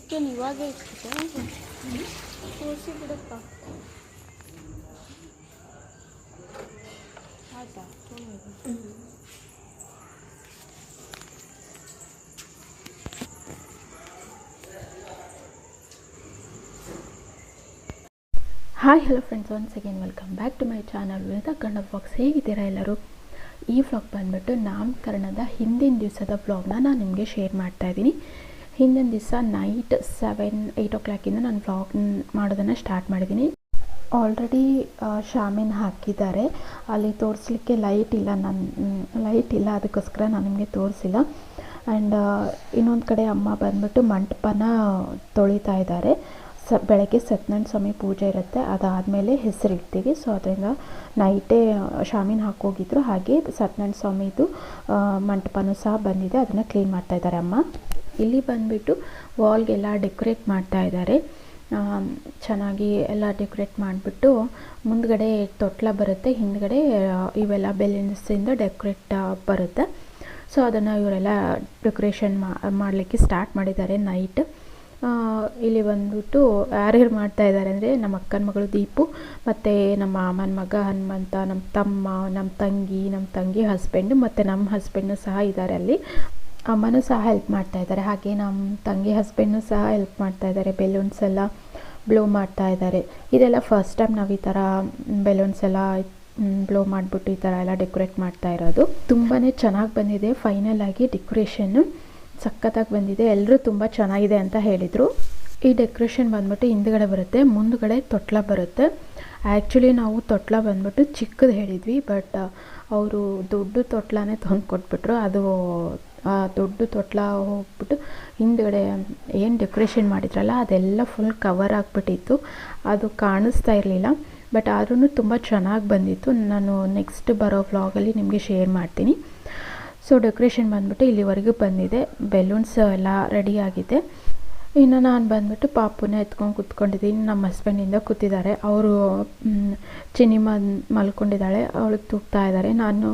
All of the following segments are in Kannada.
ಚಿಕನ್ ಇವಾಗೇ ಇಟ್ಬಿಟ್ಟೆ ತೋರಿಸಿ ಬಿಡಪ್ಪ ಆಯ್ತಾ. Hi hello friends, once again welcome back to my channel Vinita Kannada vlogs. ಹೇಗಿದ್ದೀರಾ ಎಲ್ಲರೂ? ಈ ವ್ಲಾಗ್ ಬಂದುಬಿಟ್ಟು ನಾಮಕರಣದ ಹಿಂದಿನ ದಿವಸದ ವ್ಲಾಗ್ನ ನಾನು ನಿಮಗೆ ಶೇರ್ ಮಾಡ್ತಾಯಿದ್ದೀನಿ. ಹಿಂದಿನ ದಿವಸ ನೈಟ್ 7-8 ಓ ಕ್ಲಾಕಿಂದ ನಾನು ವ್ಲಾಗ್ ಮಾಡೋದನ್ನು ಸ್ಟಾರ್ಟ್ ಮಾಡಿದ್ದೀನಿ. ಆಲ್ರೆಡಿ ಶಾಮಿನ್ ಹಾಕಿದ್ದಾರೆ, ಅಲ್ಲಿ ತೋರಿಸ್ಲಿಕ್ಕೆ ಲೈಟ್ ಇಲ್ಲ, ಅದಕ್ಕೋಸ್ಕರ ನಾನು ನಿಮಗೆ ತೋರಿಸಿಲ್ಲ. ಆ್ಯಂಡ್ ಇನ್ನೊಂದು ಕಡೆ ಅಮ್ಮ ಬಂದುಬಿಟ್ಟು ಮಂಟಪನ ತೊಳಿತಾ ಇದ್ದಾರೆ. ಬೆಳಗ್ಗೆ ಸತ್ಯನಾರಾಯಣ ಸ್ವಾಮಿ ಪೂಜೆ ಇರುತ್ತೆ, ಅದಾದಮೇಲೆ ಹೆಸರಿಡ್ತೀವಿ. ಸೊ ಅದರಿಂದ ನೈಟೇ ಶಾಮಿನ್ ಹಾಕೋಗಿದ್ರು. ಹಾಗೆ ಸತ್ಯನಾರಾಯಣ ಸ್ವಾಮಿದು ಮಂಟಪನೂ ಸಹ ಬಂದಿದೆ, ಅದನ್ನು ಕ್ಲೀನ್ ಮಾಡ್ತಾಯಿದ್ದಾರೆ ಅಮ್ಮ. ಇಲ್ಲಿ ಬಂದುಬಿಟ್ಟು ವಾಲ್ಗೆಲ್ಲ ಡೆಕೋರೇಟ್ ಮಾಡ್ತಾಯಿದ್ದಾರೆ. ಚೆನ್ನಾಗಿ ಎಲ್ಲ ಡೆಕೋರೇಟ್ ಮಾಡಿಬಿಟ್ಟು ಮುಂದ್ಗಡೆ ತೊಟ್ಲ ಬರುತ್ತೆ, ಹಿಂದ್ಗಡೆ ಇವೆಲ್ಲ ಬೆಲೂನ್ಸಿಂದ ಡೆಕೋರೇಟ್ ಬರುತ್ತೆ. ಸೊ ಅದನ್ನು ಇವರೆಲ್ಲ ಡೆಕೋರೇಷನ್ ಮಾಡಲಿಕ್ಕೆ ಸ್ಟಾರ್ಟ್ ಮಾಡಿದ್ದಾರೆ ನೈಟ್. ಇಲ್ಲಿ ಬಂದ್ಬಿಟ್ಟು ಯಾರ್ಯಾರು ಮಾಡ್ತಾಯಿದ್ದಾರೆ ಅಂದರೆ ನಮ್ಮ ಅಕ್ಕನ ಮಗಳು ದೀಪು, ಮತ್ತು ನಮ್ಮ ಮಾಮನ ಮಗ ಹನುಮಂತ, ನಮ್ಮ ತಮ್ಮ, ನಮ್ಮ ತಂಗಿ ಹಸ್ಬೆಂಡು, ಮತ್ತು ನಮ್ಮ ಹಸ್ಬೆಂಡು ಸಹ ಇದ್ದಾರೆ ಅಲ್ಲಿ. ಅಮ್ಮನೂ ಸಹ ಹೆಲ್ಪ್ ಮಾಡ್ತಾಯಿದ್ದಾರೆ. ಹಾಗೆ ನಮ್ಮ ತಂಗಿ ಹಸ್ಬೆಂಡು ಸಹ ಹೆಲ್ಪ್ ಮಾಡ್ತಾಯಿದ್ದಾರೆ. ಬೆಲೂನ್ಸ್ ಎಲ್ಲ ಬ್ಲೋ ಮಾಡ್ತಾಯಿದ್ದಾರೆ. ಇದೆಲ್ಲ ಫಸ್ಟ್ ಟೈಮ್ ನಾವು ಈ ಥರ ಬೆಲೂನ್ಸ್ ಎಲ್ಲ ಬ್ಲೋ ಮಾಡಿಬಿಟ್ಟು ಈ ಥರ ಎಲ್ಲ ಡೆಕೋರೇಟ್ ಮಾಡ್ತಾ ಇರೋದು. ತುಂಬಾ ಚೆನ್ನಾಗಿ ಬಂದಿದೆ. ಫೈನಲ್ ಆಗಿ ಡೆಕೋರೇಷನ್ನು ಸಖತ್ತಾಗಿ ಬಂದಿದೆ. ಎಲ್ಲರೂ ತುಂಬ ಚೆನ್ನಾಗಿದೆ ಅಂತ ಹೇಳಿದರು. ಈ ಡೆಕೋರೇಷನ್ ಬಂದ್ಬಿಟ್ಟು ಹಿಂದ್ಗಡೆ ಬರುತ್ತೆ, ಮುಂದ್ಗಡೆ ತೊಟ್ಲ ಬರುತ್ತೆ. ಆ್ಯಕ್ಚುಲಿ ನಾವು ತೊಟ್ಲ ಬಂದ್ಬಿಟ್ಟು ಚಿಕ್ಕದು ಹೇಳಿದ್ವಿ, ಬಟ್ ಅವರು ದೊಡ್ಡ ತೊಟ್ಲನೇ ತಂದು ಕೊಟ್ಬಿಟ್ರು. ಅದು ದೊಡ್ಡ ತೊಟ್ಲ ಹೋಗ್ಬಿಟ್ಟು ಹಿಂದ್ಗಡೆ ಏನು ಡೆಕೋರೇಷನ್ ಮಾಡಿದ್ರಲ್ಲ ಅದೆಲ್ಲ ಫುಲ್ ಕವರ್ ಆಗಿಬಿಟ್ಟಿತ್ತು, ಅದು ಕಾಣಿಸ್ತಾ ಇರಲಿಲ್ಲ. ಬಟ್ ಆದ್ರೂ ತುಂಬ ಚೆನ್ನಾಗಿ ಬಂದಿತ್ತು. ನಾನು ನೆಕ್ಸ್ಟ್ ಬರೋ ವ್ಲಾಗಲ್ಲಿ ನಿಮಗೆ ಶೇರ್ ಮಾಡ್ತೀನಿ. ಸೊ ಡೆಕೋರೇಷನ್ ಬಂದುಬಿಟ್ಟು ಇಲ್ಲಿವರೆಗೂ ಬಂದಿದೆ. ಬೆಲೂನ್ಸ್ ಎಲ್ಲ ರೆಡಿ ಆಗಿದೆ. ಇನ್ನು ನಾನು ಬಂದುಬಿಟ್ಟು ಪಾಪುನ ಎತ್ಕೊಂಡು ಕೂತ್ಕೊಂಡಿದ್ದೀನಿ. ನಮ್ಮ ಹಸ್ಬೆಂಡಿಂದ ಕೂತಿದ್ದಾರೆ. ಅವರು ಚಿನ್ನಿ ಮಲ್ಕೊಂಡಿದ್ದಾಳೆ, ಅವಳಿಗೆ ತೂಗ್ತಾ ಇದ್ದಾರೆ. ನಾನು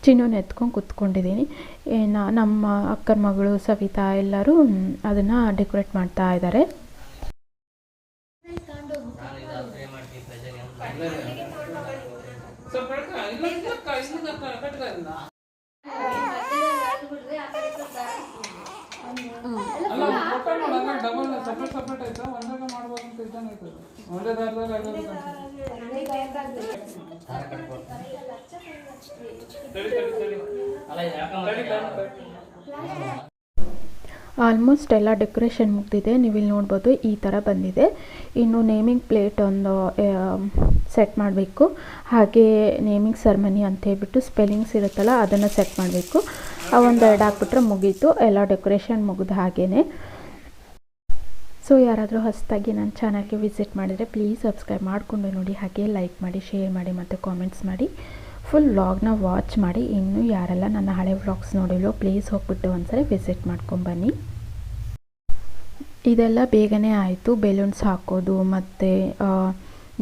ಚಿನ್ನೂನ ಎತ್ಕೊಂಡು ಕೂತ್ಕೊಂಡಿದ್ದೀನಿ. ನಮ್ಮ ಅಕ್ಕನ ಮಗಳು ಸವಿತಾ ಎಲ್ಲರೂ ಅದನ್ನು ಡೆಕೋರೇಟ್ ಮಾಡ್ತಾ ಇದ್ದಾರೆ. ಆಲ್ಮೋಸ್ಟ್ ಎಲ್ಲ ಡೆಕೋರೇಷನ್ ಮುಗ್ದಿದೆ. ನೀವು ಇಲ್ಲಿ ನೋಡ್ಬೋದು ಈ ಥರ ಬಂದಿದೆ. ಇನ್ನು ನೇಮಿಂಗ್ ಪ್ಲೇಟ್ ಒಂದು ಸೆಟ್ ಮಾಡಬೇಕು. ಹಾಗೆ ನೇಮಿಂಗ್ ಸೆರೆಮನಿ ಅಂತ ಹೇಳ್ಬಿಟ್ಟು ಸ್ಪೆಲ್ಲಿಂಗ್ಸ್ ಇರುತ್ತಲ್ಲ ಅದನ್ನು ಸೆಟ್ ಮಾಡಬೇಕು. ಒಂದೆರಡು ಹಾಕ್ಬಿಟ್ರೆ ಮುಗೀತು, ಎಲ್ಲ ಡೆಕೋರೇಷನ್ ಮುಗಿದು ಹಾಗೇ. ಸೊ ಯಾರಾದರೂ ಹೊಸದಾಗಿ ನನ್ನ ಚಾನಲ್ಗೆ ವಿಸಿಟ್ ಮಾಡಿದರೆ ಪ್ಲೀಸ್ ಸಬ್ಸ್ಕ್ರೈಬ್ ಮಾಡಿಕೊಂಡು ನೋಡಿ. ಹಾಗೆ ಲೈಕ್ ಮಾಡಿ, ಶೇರ್ ಮಾಡಿ ಮತ್ತು ಕಾಮೆಂಟ್ಸ್ ಮಾಡಿ. ಫುಲ್ ವ್ಲಾಗ್ನ ವಾಚ್ ಮಾಡಿ. ಇನ್ನೂ ಯಾರೆಲ್ಲ ನನ್ನ ಹಳೆ ವ್ಲಾಗ್ಸ್ ನೋಡಿಲ್ಲೋ ಪ್ಲೀಸ್ ಹೋಗ್ಬಿಟ್ಟು ಒಂದ್ಸರಿ ವಿಸಿಟ್ ಮಾಡ್ಕೊಂಬನ್ನಿ. ಇದೆಲ್ಲ ಬೇಗನೆ ಆಯಿತು. ಬೆಲೂನ್ಸ್ ಹಾಕೋದು ಮತ್ತು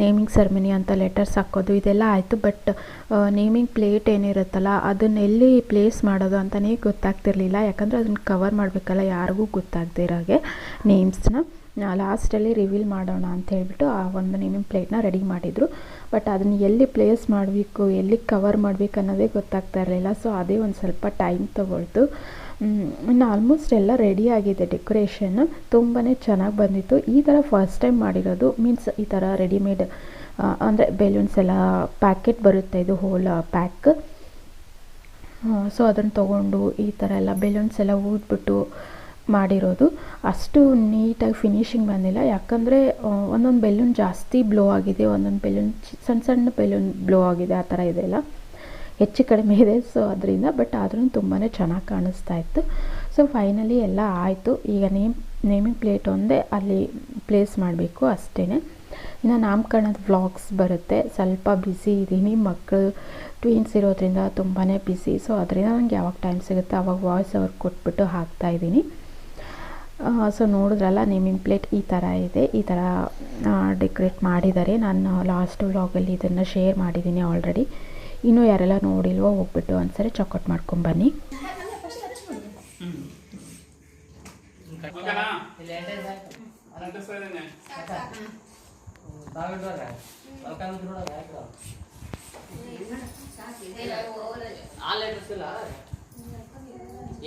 ನೇಮಿಂಗ್ ಸೆರೆಮನಿ ಅಂತ ಲೆಟರ್ಸ್ ಹಾಕೋದು ಇದೆಲ್ಲ ಆಯಿತು. ಬಟ್ ನೇಮಿಂಗ್ ಪ್ಲೇಟ್ ಏನಿರುತ್ತಲ್ಲ ಅದನ್ನೆಲ್ಲಿ ಪ್ಲೇಸ್ ಮಾಡೋದು ಅಂತಲೇ ಗೊತ್ತಾಗ್ತಿರ್ಲಿಲ್ಲ. ಯಾಕಂದರೆ ಅದನ್ನು ಕವರ್ ಮಾಡಬೇಕಲ್ಲ, ಯಾರಿಗೂ ಗೊತ್ತಾಗದೇ ಇರೋಗೆ ನೇಮ್ಸ್ನ. ಲಾಸ್ಟಲ್ಲಿ ರಿವೀಲ್ ಮಾಡೋಣ ಅಂತ ಹೇಳ್ಬಿಟ್ಟು ಆ ಒಂದು ನೇಮಿಂಗ್ ಪ್ಲೇಟ್ನ ರೆಡಿ ಮಾಡಿದರು. ಬಟ್ ಅದನ್ನು ಎಲ್ಲಿ ಪ್ಲೇಸ್ ಮಾಡಬೇಕು, ಎಲ್ಲಿ ಕವರ್ ಮಾಡಬೇಕು ಅನ್ನೋದೇ ಗೊತ್ತಾಗ್ತಾ ಇರಲಿಲ್ಲ. ಸೊ ಅದೇ ಒಂದು ಸ್ವಲ್ಪ ಟೈಮ್ ತೊಗೊಳ್ತು. ಇನ್ನು ಆಲ್ಮೋಸ್ಟ್ ಎಲ್ಲ ರೆಡಿ ಆಗಿದೆ. ಡೆಕೋರೇಷನ್ ತುಂಬಾ ಚೆನ್ನಾಗಿ ಬಂದಿತ್ತು. ಈ ಥರ ಫಸ್ಟ್ ಟೈಮ್ ಮಾಡಿರೋದು. ಮೀನ್ಸ್ ಈ ಥರ ರೆಡಿಮೇಡ್ ಅಂದರೆ ಬೆಲೂನ್ಸ್ ಎಲ್ಲ ಪ್ಯಾಕೆಟ್ ಬರುತ್ತೆ, ಇದು ಹೋಲ್ ಪ್ಯಾಕ್. ಸೊ ಅದನ್ನು ತೊಗೊಂಡು ಈ ಥರ ಎಲ್ಲ ಬೆಲೂನ್ಸ್ ಎಲ್ಲ ಊದ್ಬಿಟ್ಟು ಮಾಡಿರೋದು. ಅಷ್ಟು ನೀಟಾಗಿ ಫಿನಿಶಿಂಗ್ ಬಂದಿಲ್ಲ. ಯಾಕಂದರೆ ಒಂದೊಂದು ಬೆಲೂನ್ ಜಾಸ್ತಿ ಬ್ಲೋ ಆಗಿದೆ, ಒಂದೊಂದು ಬೆಲೂನ್ ಸಣ್ಣ ಬೆಲೂನ್ ಬ್ಲೋ ಆಗಿದೆ. ಆ ಥರ ಇದೆಲ್ಲ ಹೆಚ್ಚು ಕಡಿಮೆ ಇದೆ. ಸೊ ಅದರಿಂದ ಬಟ್ ಆದ್ರೂ ತುಂಬಾ ಚೆನ್ನಾಗಿ ಕಾಣಿಸ್ತಾ ಇತ್ತು. ಸೊ ಫೈನಲಿ ಎಲ್ಲ ಆಯಿತು. ಈಗ ನೇಮಿಂಗ್ ಪ್ಲೇಟ್ ಒಂದೇ ಅಲ್ಲಿ ಪ್ಲೇಸ್ ಮಾಡಬೇಕು ಅಷ್ಟೇ. ಇನ್ನು ನಾಮಕರಣದ ವ್ಲಾಗ್ಸ್ ಬರುತ್ತೆ. ಸ್ವಲ್ಪ ಬ್ಯುಸಿ ಇದ್ದೀನಿ, ಮಕ್ಕಳು ಟ್ವೀನ್ಸ್ ಇರೋದ್ರಿಂದ ತುಂಬಾ ಬ್ಯುಸಿ. ಸೊ ಅದರಿಂದ ನನಗೆ ಯಾವಾಗ ಟೈಮ್ ಸಿಗುತ್ತೆ ಆವಾಗ ವಾಯ್ಸ್ ಓವರ್ ಕೊಟ್ಬಿಟ್ಟು ಹಾಕ್ತಾಯಿದ್ದೀನಿ. ಸೊ ನೋಡಿದ್ರಲ್ಲ ನೇಮಿಂಗ್ ಪ್ಲೇಟ್ ಈ ಥರ ಇದೆ, ಈ ಥರ ಡೆಕೋರೇಟ್ ಮಾಡಿದ್ದಾರೆ. ನಾನು ಲಾಸ್ಟ್ ವ್ಲಾಗಲ್ಲಿ ಇದನ್ನು ಶೇರ್ ಮಾಡಿದ್ದೀನಿ ಆಲ್ರೆಡಿ. ಇನ್ನೂ ಯಾರೆಲ್ಲ ನೋಡಿಲ್ವೋ ಹೋಗ್ಬಿಟ್ಟು ಒಂದ್ಸರಿ ಚೆಕ್ಔಟ್ ಮಾಡ್ಕೊಂಬನ್ನಿ.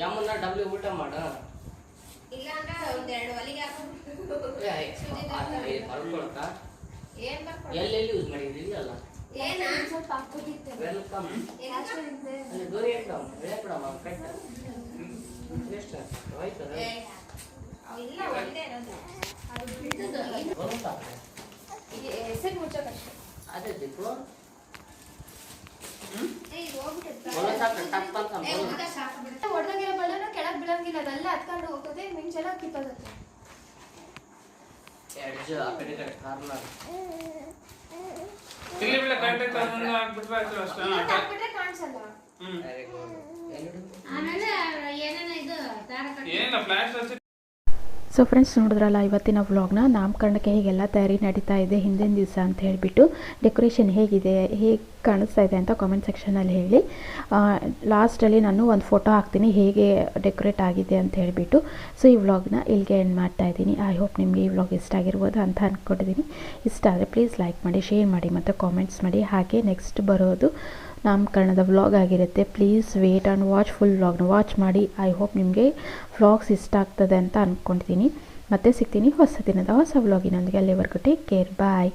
ಯಮನ್ನ ಡಬ್ಲ್ಯೂ ಊಟ ಮಾಡ ಎಲ್ಲೆಲ್ಲಿ ಯೂಸ್ ಮಾಡಿದ್ರಿ ಅಲ್ಲ ವೆಲ್ಕಮ್ ದೂರ ಅದೇ ಹೊಡೆದಾಗಿರೋ ಬಳ್ಳನ ಕೆಳಗ್ ಬೀಳಂಗಿಲ್ಲ, ಅದೆಲ್ಲ ಹತ್ಕೊಂಡು ಹೋಗ್ತದೆ, ಮಿಂಚೆಲ್ಲ ಕಿತ್ತೋಗುತ್ತೆ. ಕಾಣಿಸಲ್ಲ. ಸೊ ಫ್ರೆಂಡ್ಸ್, ನೋಡಿದ್ರಲ್ಲ ಇವತ್ತಿನ ವ್ಲಾಗ್ನ. ನಾಮಕರಣಕ್ಕೆ ಹೇಗೆಲ್ಲ ತಯಾರಿ ನಡೀತಾ ಇದೆ ಹಿಂದಿನ ದಿವಸ ಅಂತ ಹೇಳಿಬಿಟ್ಟು, ಡೆಕೋರೇಷನ್ ಹೇಗಿದೆ, ಹೇಗೆ ಕಾಣಿಸ್ತಾ ಇದೆ ಅಂತ ಕಾಮೆಂಟ್ ಸೆಕ್ಷನಲ್ಲಿ ಹೇಳಿ. ಲಾಸ್ಟಲ್ಲಿ ನಾನು ಒಂದು ಫೋಟೋ ಹಾಕ್ತೀನಿ ಹೇಗೆ ಡೆಕೋರೇಟ್ ಆಗಿದೆ ಅಂತ ಹೇಳಿಬಿಟ್ಟು. ಸೊ ಈ ವ್ಲಾಗ್ನ ಇಲ್ಲಿಗೆ ಎಂಡ್ ಮಾಡ್ತಾ ಇದ್ದೀನಿ. ಐ ಹೋಪ್ ನಿಮಗೆ ಈ ವ್ಲಾಗ್ ಇಷ್ಟ ಆಗಿರ್ಬೋದು ಅಂತ ಅಂದ್ಕೊಂಡಿದ್ದೀನಿ. ಇಷ್ಟ ಆದರೆ ಪ್ಲೀಸ್ ಲೈಕ್ ಮಾಡಿ, ಶೇರ್ ಮಾಡಿ ಮತ್ತು ಕಾಮೆಂಟ್ಸ್ ಮಾಡಿ. ಹಾಗೆ ನೆಕ್ಸ್ಟ್ ಬರೋದು ನಾಮಕರಣದ ವ್ಲಾಗ್ ಆಗಿರುತ್ತೆ. Please wait and watch, full ವ್ಲಾಗ್ನ ವಾಚ್ ಮಾಡಿ. ಐ ಹೋಪ್ ನಿಮಗೆ ವ್ಲಾಗ್ಸ್ ಇಷ್ಟ ಆಗ್ತದೆ ಅಂತ ಅಂದ್ಕೊಂಡಿದ್ದೀನಿ. ಮತ್ತೆ ಸಿಗ್ತೀನಿ ಹೊಸ ದಿನದ ಹೊಸ ವ್ಲಾಗಿನೊಂದಿಗೆ. ಅಲ್ಲಿವರೆಗೂ ಟೇಕ್ ಕೇರ್, ಬಾಯ್.